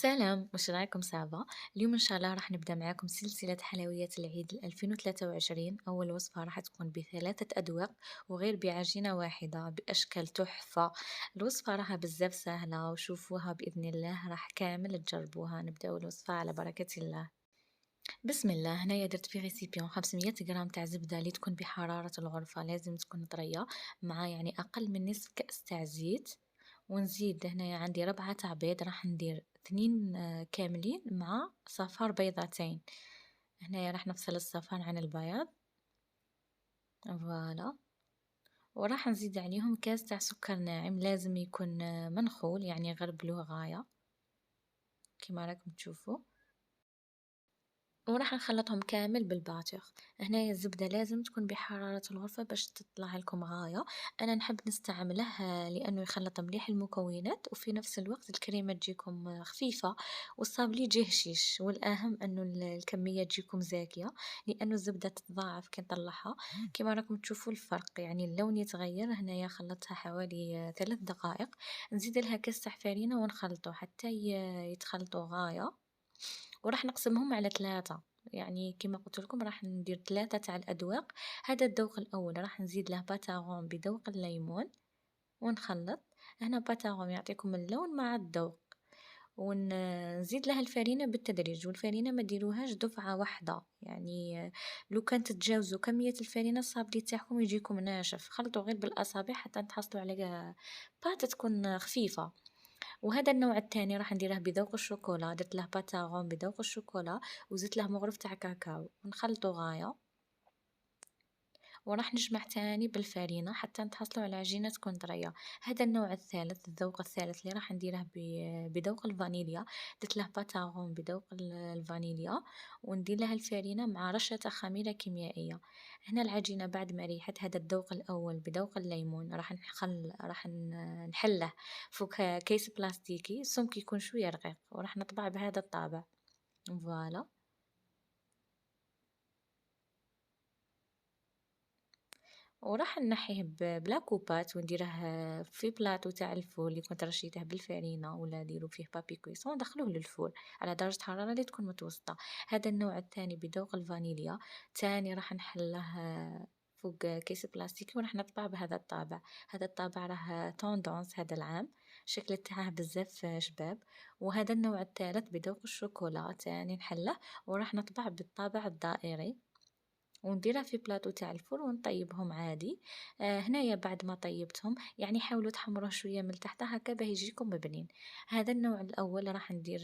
سلام، وش رايكم سوا؟ اليوم إن شاء الله راح نبدأ معاكم سلسلة حلويات العيد 2023. أول وصفة راح تكون بثلاثة أذواق وغير بعجينة واحدة بأشكال تحفة. الوصفة راها بزاف سهلة وشوفوها بإذن الله راح كامل تجربوها. نبدأ الوصفة على بركة الله. بسم الله. هنايا درت في ريسيبيون 500 غرام تاع زبدة اللي تكون بحرارة الغرفة، لازم تكون طرية، مع يعني أقل من نصف كأس تاع زيت. ونزيد هنايا عندي ربعة تاع بيض، راح ندير 2 كاملين مع صفار بيضتين. هنايا راح نفصل الصفار عن البياض، فوالا. وراح نزيد عليهم كاس تاع سكر ناعم، لازم يكون منخول يعني غير بلو غاية كيما راكم تشوفوا. وراح نخلطهم كامل بالباتر. هنايا الزبدة لازم تكون بحرارة الغرفة باش تطلع لكم غاية. انا نحب نستعمله لانه يخلط مليح المكونات وفي نفس الوقت الكريمة تجيكم خفيفة والصابلي يجي هشيش، والاهم انه الكمية تجيكم زاكية لانه الزبدة تتضاعف كي نطلعها. كما راكم تشوفوا الفرق، يعني اللون يتغير. هنايا خلطتها حوالي 3 دقائق. نزيد لها كاس تاع فرينة ونخلطه حتى يتخلطوا غاية. وراح نقسمهم على 3، يعني كما قلت لكم راح ندير 3 تاع الأذواق. هذا الذوق الأول راح نزيد له باتاغون بذوق الليمون ونخلط. هنا باتاغون يعطيكم اللون مع الذوق. ونزيد لها الفرينة بالتدريج، والفرينة ما ديروهاش دفعة واحدة، يعني لو كان تتجاوزوا كمية الفرينة الصابلي تاعكم يجيكم ناشف. خلطوا غير بالأصابع حتى تحصلوا على بات تكون خفيفة. وهذا النوع الثاني راح نديره بذوق الشوكولا، درت له باتاغون بذوق الشوكولا وزدت له مغرف تاع كاكاو ونخلطه غاية. وراح نجمع تاني بالفرينة حتى تحصلوا على عجينة تكون طرية. هذا النوع الثالث، الذوق الثالث اللي راح نديره بذوق الفانيليا. درت له باتاغون بذوق الفانيليا وندير لها الفرينة مع رشة خميرة كيميائية. هنا العجينة بعد ما ريحت هذا الذوق الأول بذوق الليمون راح نحله فوق كيس بلاستيكي سمك يكون شوية رقيق، وراح نطبع بهذا الطابع. فوالا. وراح نحيه بلا كوبات ونديره في بلاطو تاع الفول اللي كنت رشيته بالفرينة، ولا نديرو فيه بابي كويسون وندخلوه للفول على درجة حرارة اللي تكون متوسطة. هذا النوع الثاني بذوق الفانيليا، تاني راح نحله فوق كيس بلاستيكي وراح نطبع بهذا الطابع. هذا الطابع راه توندونس هذا العام، شكل تاعه بزاف شباب. وهذا النوع الثالث بذوق الشوكولا تاني نحله وراح نطبع بالطابع الدائري ونديرها في بلاطو تاع الفرن ونطيبهم عادي. هنايا بعد ما طيبتهم يعني حاولوا تحمروه شويه من تحت هكا باه يجيكم مبنين. هذا النوع الاول راح ندير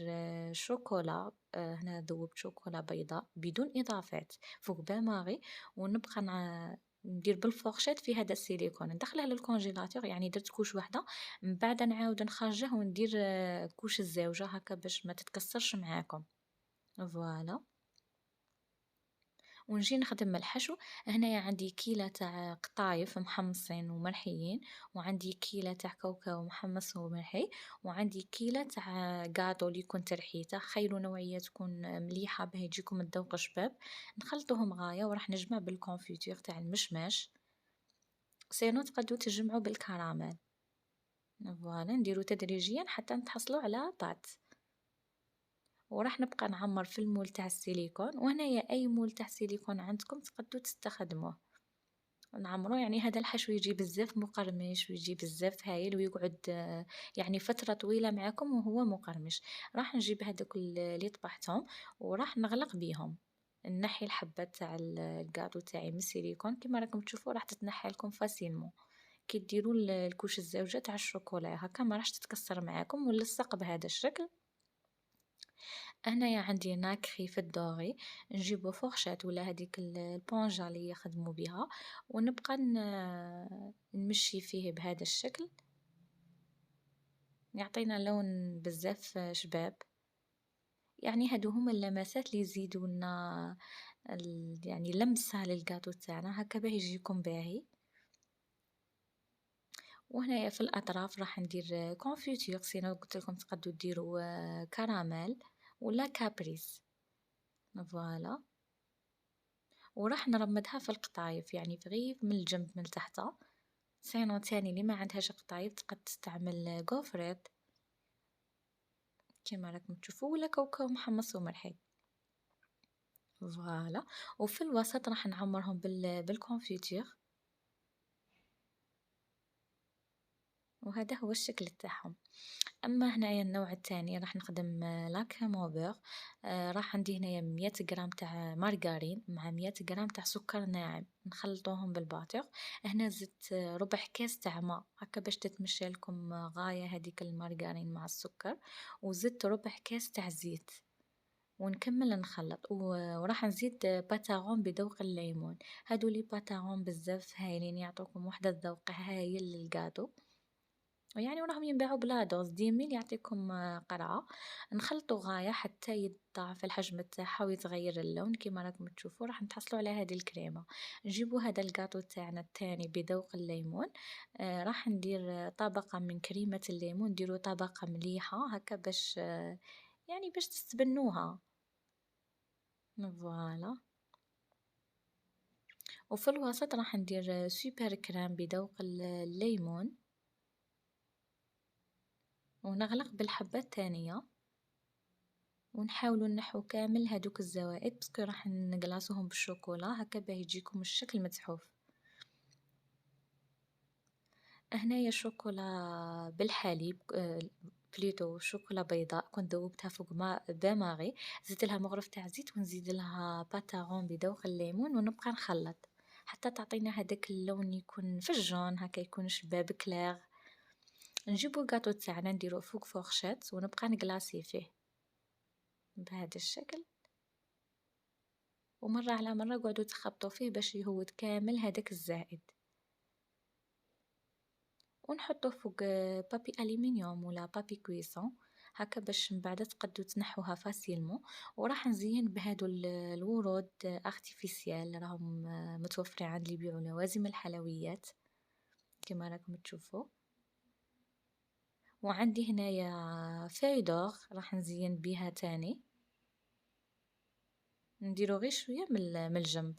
شوكولا. هنا ذوبت شوكولا بيضاء بدون اضافات فوق باماغي. ونبقى ندير بالفورشيت في هذا السيليكون ندخله للكونجيلاتور، يعني درت كوش واحده من بعد نعاود نخرجه وندير كوش الزوجه هكا باش ما تتكسرش معاكم. فوالا. ونجي نخدم الحشو. هنايا عندي كيلة تاع قطايف محمصين ومرحيين، وعندي كيلة تاع كاوكاو محمص ومرحي، وعندي كيلة تاع قاطو اللي يكون ترحيته. خيروا نوعية تكون مليحة باه يجيكم الذوق شباب. نخلطوهم غاية وراح نجمع بالكونفيتور تاع المشماش، سينو تقدروا تجمعوا بالكراميل. فوالا نديرو تدريجيا حتى نتحصلوا على بات. وراح نبقى نعمر في المول تاع السيليكون، وهنايا اي مول تاع سيليكون عندكم تقدروا تستخدموه نعمروه. يعني هذا الحشو يجي بزاف مقرمش ويجي بزاف هايل ويقعد يعني فترة طويلة معكم وهو مقرمش. راح نجيب هذوك اللي طبحتهم وراح نغلق بيهم. نحي الحبات تاع الكاطو تاعي من السيليكون كما راكم تشوفوا راح تتنحى لكم فاسيلمون. كي ديروا الكوش الزوجة تاع الشوكولا هكا ما راحش تتكسر معاكم ونلصق بهذا الشكل. هنايا عندي ناكخي في الدوغي، نجيبو فورشات ولا هذيك البونجا اللي يخدموا بها ونبقى نمشي فيه بهذا الشكل. يعطينا لون بزاف شباب. يعني هادو هما اللمسات اللي يزيدوا لنا يعني لمسة للجاتو تاعنا هكا باه يجيكم باهي. وهنايا في الأطراف راح ندير كونفيتور، سينو قلت لكم تقدروا ديروا كراميل ولا كابريس. فوالا. وراح نرمدها في القطايف يعني فغيف من الجنب من تحت. تاني اللي ما عندهاش قطايف تقد تستعمل غوفريت كيما راكم تشوفوا، ولا كاوكاو محمص ومرحي. فوالا. وفي الوسط راح نعمرهم بالكونفيتير. وهذا هو الشكل تاعهم. أما هنايا النوع الثاني راح نخدم لا كريموبور. راح عندي هنايا 100 غرام تاع مارغرين مع 100 غرام تاع سكر ناعم، نخلطوهم بالباطيغ. هنا زدت ربع كاس تاع ماء هكا باش تتمشى لكم غاية هذيك المارغرين مع السكر. وزدت ربع كاس تاع زيت ونكمل نخلط وراح نزيد باتاغون بذوق الليمون. هادو لي باتاغون بزاف هايلين، يعطوكم واحد الذوق هايل للغاتو، يعني وراهم ينباعوا بلا دوز 10 ميل يعطيكم قرعة. نخلطوا غاية حتى يتضاعف الحجم تاعها ويتغير اللون كيما راكم تشوفوا. راح نتحصلوا على هذه الكريمة. نجيبوا هذا الجاتو تاعنا الثاني بذوق الليمون. راح ندير طبقة من كريمة الليمون، نديروا طبقة مليحة هكا باش يعني باش تستبنوها. فوالا. وفي الوسط راح ندير سوبر كريم بذوق الليمون ونغلق بالحبة الثانية. ونحاولوا نحو كامل هادوك الزوائد باسكو راح نقلاصوهم بالشوكولا هكا باه يجيكم الشكل مزحوف. هنايا شوكولا بالحليب، بليتو شوكولا بيضاء كنت ذوبتها فوق ماء باماغي، زدت لها مغرف تاع زيت ونزيد لها باتاغون بذوق الليمون ونبقى نخلط حتى تعطينا هذاك اللون يكون في الجون هكا يكون شباب كلاغ. نجيبو الكاطو تاعنا نديروه فوق فورشات ونبقى نقلاصي فيه بهذا الشكل. ومرة على مرة قعدوا تخبطوا فيه باش يهود كامل هذاك الزائد. ونحطوه فوق بابي ألمنيوم ولا بابي كويسون هكا باش من بعد تقدروا تنحوها فاسيلمون. وراح نزين بهادو الورود ارتيفيسيال راهم متوفرين عند اللي يبيعوا لوازم الحلويات كما راكم تشوفوا. وعندي هنايا فايدور راح نزين بيها تاني، نديرو غير شويه من الجنب.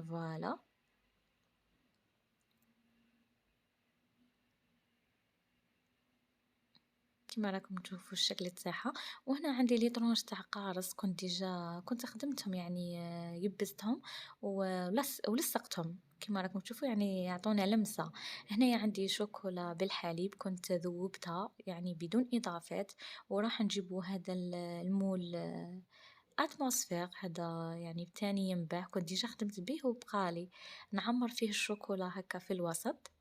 فوالا. كما راكم تشوفوا الشكل تاعها. وهنا عندي لي طرونج تاع قارص كنت خدمتهم يعني يبزتهم ولصقتهم كما راكم تشوفوا يعني يعطونا لمسة. هنايا عندي شوكولا بالحليب كنت ذوبتها يعني بدون إضافات. وراح نجيبو هذا المول اتموسفير هذا يعني تاني ينباع كنت ديجا خدمت به وبقالي. نعمر فيه الشوكولا هكا في الوسط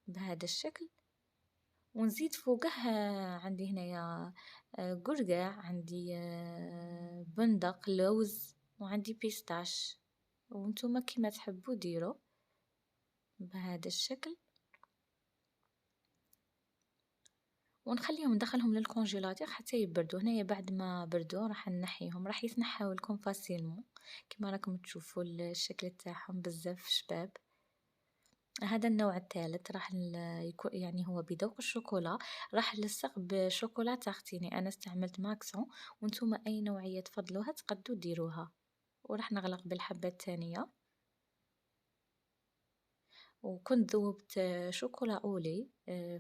بهذا الشكل. ونزيد فوقه عندي هنايا قرقاع، عندي بندق، لوز، وعندي بيستاش. وانتم كيما تحبوا ديروا بهذا الشكل. ونخليهم ندخلهم للكونجيلاتور حتى يبردوا. هنايا بعد ما بردوا راح نحيهم، راح يتنحاو لكم فاسيلمون كما راكم تشوفوا الشكل تاعهم بزاف شباب. هذا النوع الثالث راح يكون يعني هو بذوق الشوكولا. راح نلصق بشوكولا تارتيني، انا استعملت ماكسون وانتم اي نوعيه تفضلوها تقدروا ديروها. وراح نغلق بالحبه الثانيه. وكنت ذوبت شوكولا اولي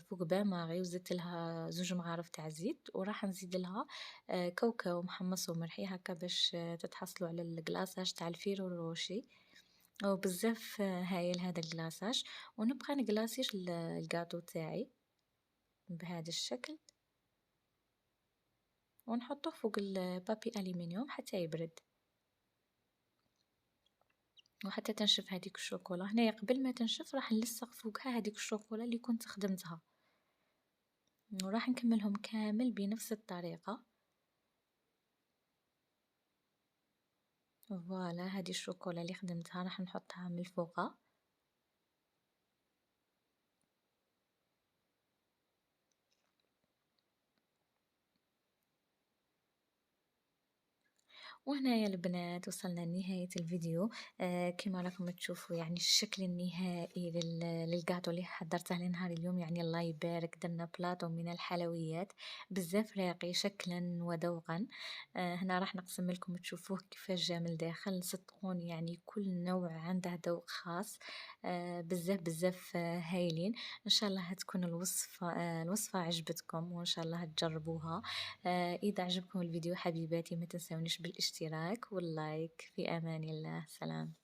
فوق بان ماغي وزدت لها 2 مغارف تاع زيت. وراح نزيد لها كاوكاو محمص ومرحي هكا باش تتحصلوا على الكلاصاج تاع الفيرو الروشي. وبزاف هايل هذا الكلاصاج. ونبقى نقلاصيش الجاتو تاعي بهذا الشكل ونحطه فوق البابي ألمنيوم حتى يبرد وحتى تنشف هذيك الشوكولا. هنايا قبل ما تنشف راح نلصق فوقها هذيك الشوكولا اللي كنت خدمتها. وراح نكملهم كامل بنفس الطريقة. فوالا هذه الشوكولا اللي خدمتها راح نحطها من الفوقة. وهنايا البنات وصلنا لنهاية الفيديو. كما راكم تشوفوا يعني الشكل النهائي للقاطو اللي حضرته لنهار اليوم. يعني الله يبارك درنا بلاطو من الحلويات بزاف راقي شكلا وذوقا. هنا راح نقسم لكم تشوفوه كيفاش جا من الداخل. صدقوني يعني كل نوع عنده ذوق خاص. بزاف هايلين. إن شاء الله تكون الوصفة عجبتكم وإن شاء الله تجربوها. إذا عجبكم الفيديو حبيباتي ما تنسونيش بالاشتراك واللايك. في أمان الله. سلام.